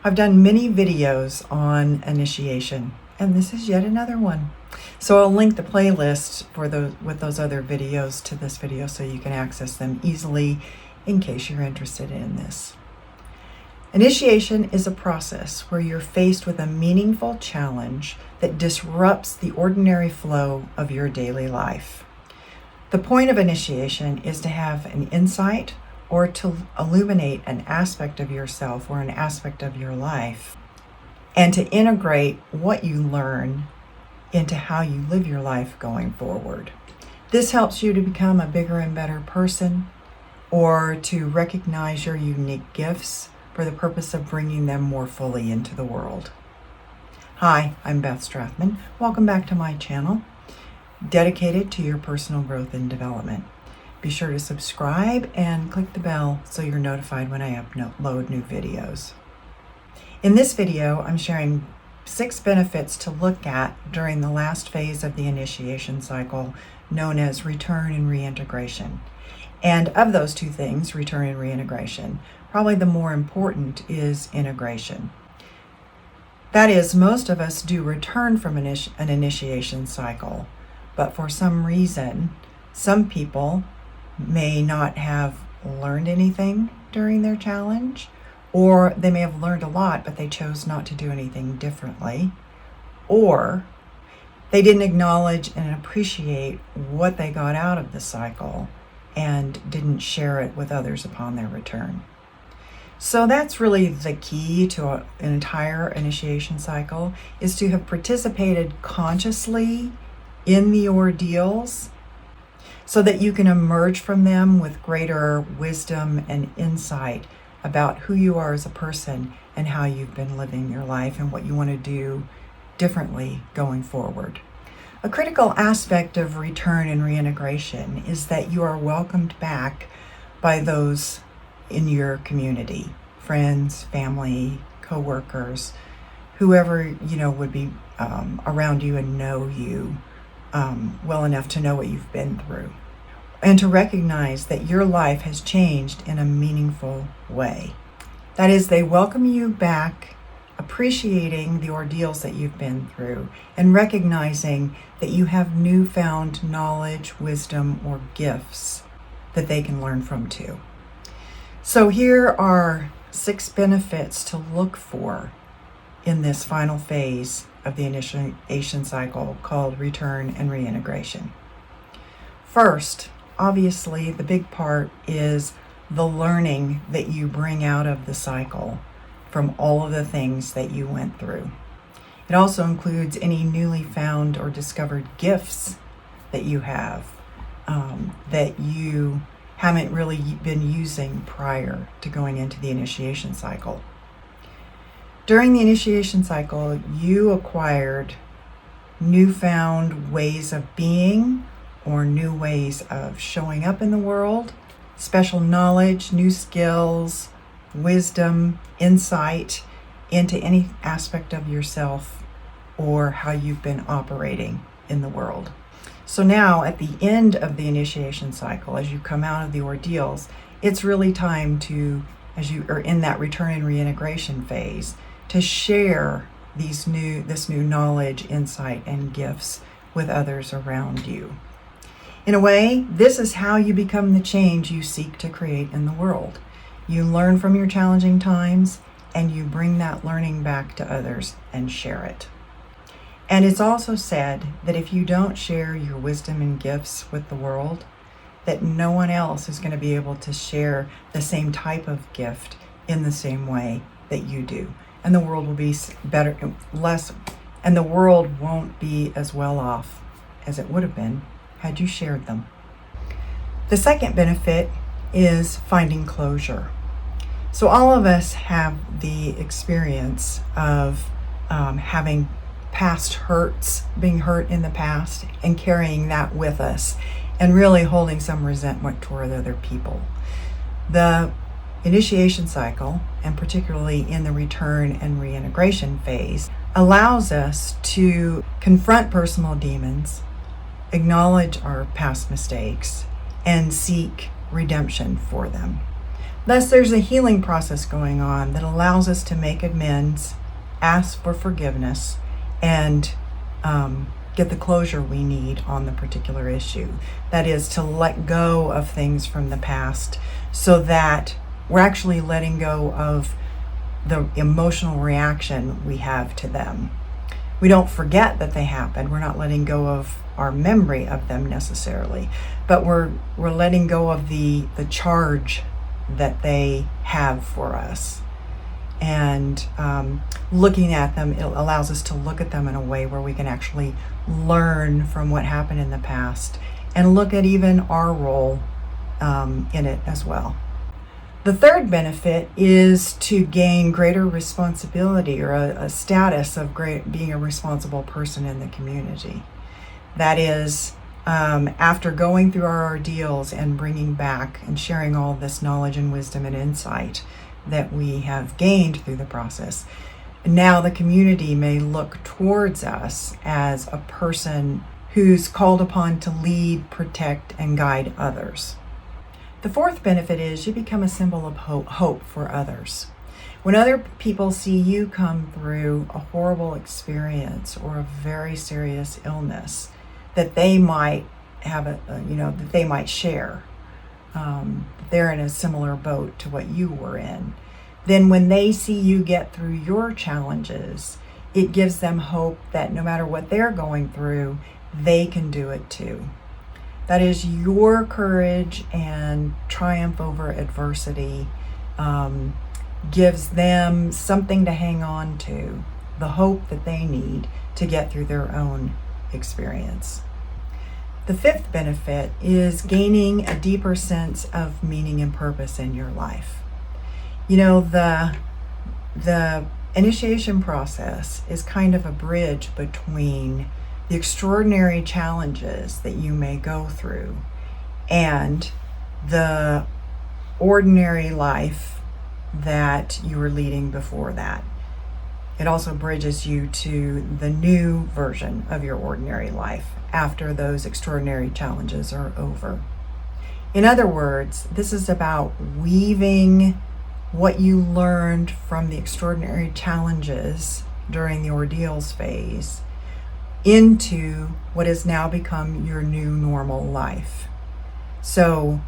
I've done many videos on initiation, and this is yet another one. So I'll link the playlist for those other videos to this video so you can access them easily in case you're interested in this. Initiation is a process where you're faced with a meaningful challenge that disrupts the ordinary flow of your daily life. The point of initiation is to have an insight or to illuminate an aspect of yourself or an aspect of your life, and to integrate what you learn into how you live your life going forward. This helps you to become a bigger and better person, or to recognize your unique gifts for the purpose of bringing them more fully into the world. Hi, I'm Beth Strathman. Welcome back to my channel, dedicated to your personal growth and development. Be sure to subscribe and click the bell so you're notified when I upload new videos. In this video, I'm sharing 6 benefits to look at during the last phase of the initiation cycle, known as return and reintegration. And of those two things, return and reintegration, probably the more important is integration. That is, most of us do return from an initiation cycle, but for some reason, some people may not have learned anything during their challenge, or they may have learned a lot, but they chose not to do anything differently, or they didn't acknowledge and appreciate what they got out of the cycle and didn't share it with others upon their return. So that's really the key to an entire initiation cycle, is to have participated consciously in the ordeals so that you can emerge from them with greater wisdom and insight about who you are as a person and how you've been living your life and what you want to do differently going forward. A critical aspect of return and reintegration is that you are welcomed back by those in your community, friends, family, co-workers, whoever would be around you and know you well enough to know what you've been through, and to recognize that your life has changed in a meaningful way. That is, they welcome you back, appreciating the ordeals that you've been through, and recognizing that you have newfound knowledge, wisdom, or gifts that they can learn from too. So here are 6 benefits to look for in this final phase of the initiation cycle called return and reintegration. First, obviously, the big part is the learning that you bring out of the cycle from all of the things that you went through. It also includes any newly found or discovered gifts that you have that you haven't really been using prior to going into the initiation cycle. During the initiation cycle, you acquired newfound ways of being or new ways of showing up in the world, special knowledge, new skills, wisdom, insight into any aspect of yourself or how you've been operating in the world. So now at the end of the initiation cycle, as you come out of the ordeals, it's really time to, as you are in that return and reintegration phase, to share this new knowledge, insight, and gifts with others around you. In a way, this is how you become the change you seek to create in the world. You learn from your challenging times, and you bring that learning back to others and share it. And it's also said that if you don't share your wisdom and gifts with the world, that no one else is going to be able to share the same type of gift in the same way that you do. And the world will be and the world won't be as well off as it would have been had you shared them. The second benefit is finding closure. So all of us have the experience of having past hurts, being hurt in the past, and carrying that with us, and really holding some resentment toward other people. The initiation cycle, and particularly in the return and reintegration phase, allows us to confront personal demons, acknowledge our past mistakes, and seek redemption for them. Thus, there's a healing process going on that allows us to make amends, ask for forgiveness, and get the closure we need on the particular issue. That is, to let go of things from the past so that we're actually letting go of the emotional reaction we have to them. We don't forget that they happened. We're not letting go of our memory of them necessarily, but we're letting go of the charge that they have for us. And looking at them, it allows us to look at them in a way where we can actually learn from what happened in the past and look at even our role in it as well. The third benefit is to gain greater responsibility, or a status of being a responsible person in the community. That is, after going through our ordeals and bringing back and sharing all this knowledge and wisdom and insight that we have gained through the process, now the community may look towards us as a person who's called upon to lead, protect, and guide others. The fourth benefit is you become a symbol of hope for others. When other people see you come through a horrible experience or a very serious illness that they might have, that they might share, they're in a similar boat to what you were in, then when they see you get through your challenges, it gives them hope that no matter what they're going through, they can do it too. That is, your courage and triumph over adversity gives them something to hang on to, the hope that they need to get through their own experience. The fifth benefit is gaining a deeper sense of meaning and purpose in your life. You know, the initiation process is kind of a bridge between the extraordinary challenges that you may go through and the ordinary life that you were leading before that. It also bridges you to the new version of your ordinary life after those extraordinary challenges are over. In other words, this is about weaving what you learned from the extraordinary challenges during the ordeals phase into what has now become your new normal life. So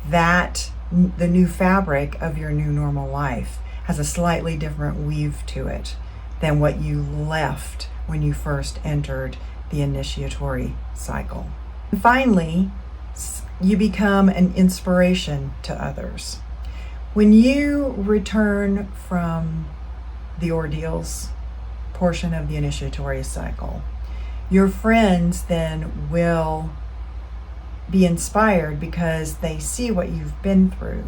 that the new fabric of your new normal life has a slightly different weave to it than what you left when you first entered the initiatory cycle. And finally, you become an inspiration to others. When you return from the ordeals portion of the initiatory cycle, your friends then will be inspired because they see what you've been through,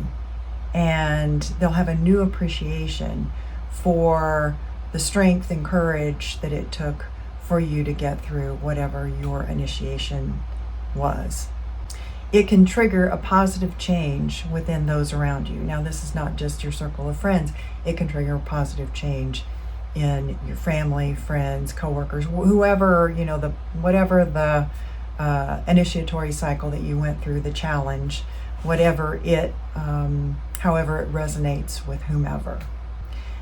and they'll have a new appreciation for the strength and courage that it took for you to get through whatever your initiation was. It can trigger a positive change within those around you. Now, this is not just your circle of friends. It can trigger a positive change in your family, friends, coworkers, whoever, whatever the initiatory cycle that you went through, the challenge, whatever it, however it resonates with whomever.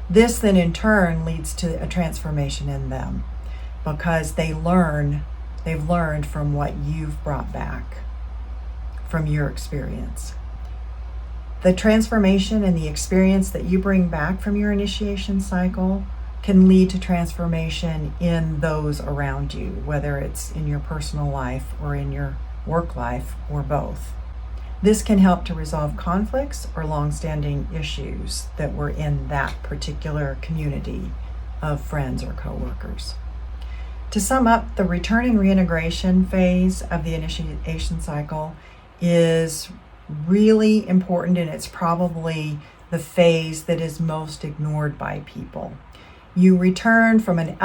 This then in turn leads to a transformation in them because they've learned from what you've brought back from your experience. The transformation and the experience that you bring back from your initiation cycle can lead to transformation in those around you, whether it's in your personal life or in your work life or both. This can help to resolve conflicts or long-standing issues that were in that particular community of friends or coworkers. To sum up, the return and reintegration phase of the initiation cycle is really important, and it's probably the phase that is most ignored by people. You return from an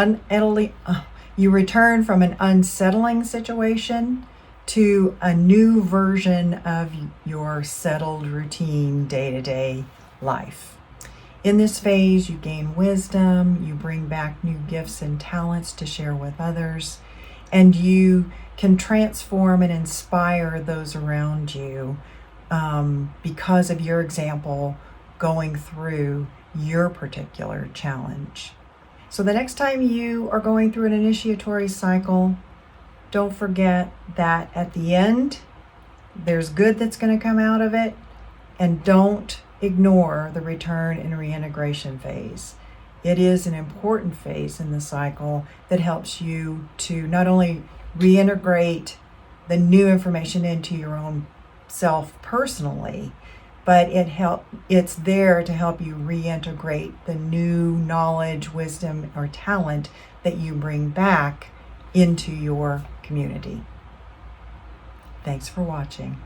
unsettling situation to a new version of your settled routine day-to-day life. In this phase, you gain wisdom, you bring back new gifts and talents to share with others, and you can transform and inspire those around you because of your example going through your particular challenge. So the next time you are going through an initiatory cycle, don't forget that at the end, there's good that's going to come out of it, and don't ignore the return and reintegration phase. It is an important phase in the cycle that helps you to not only reintegrate the new information into your own self personally, but it's there to help you reintegrate the new knowledge, wisdom, or talent that you bring back into your community. Thanks for watching.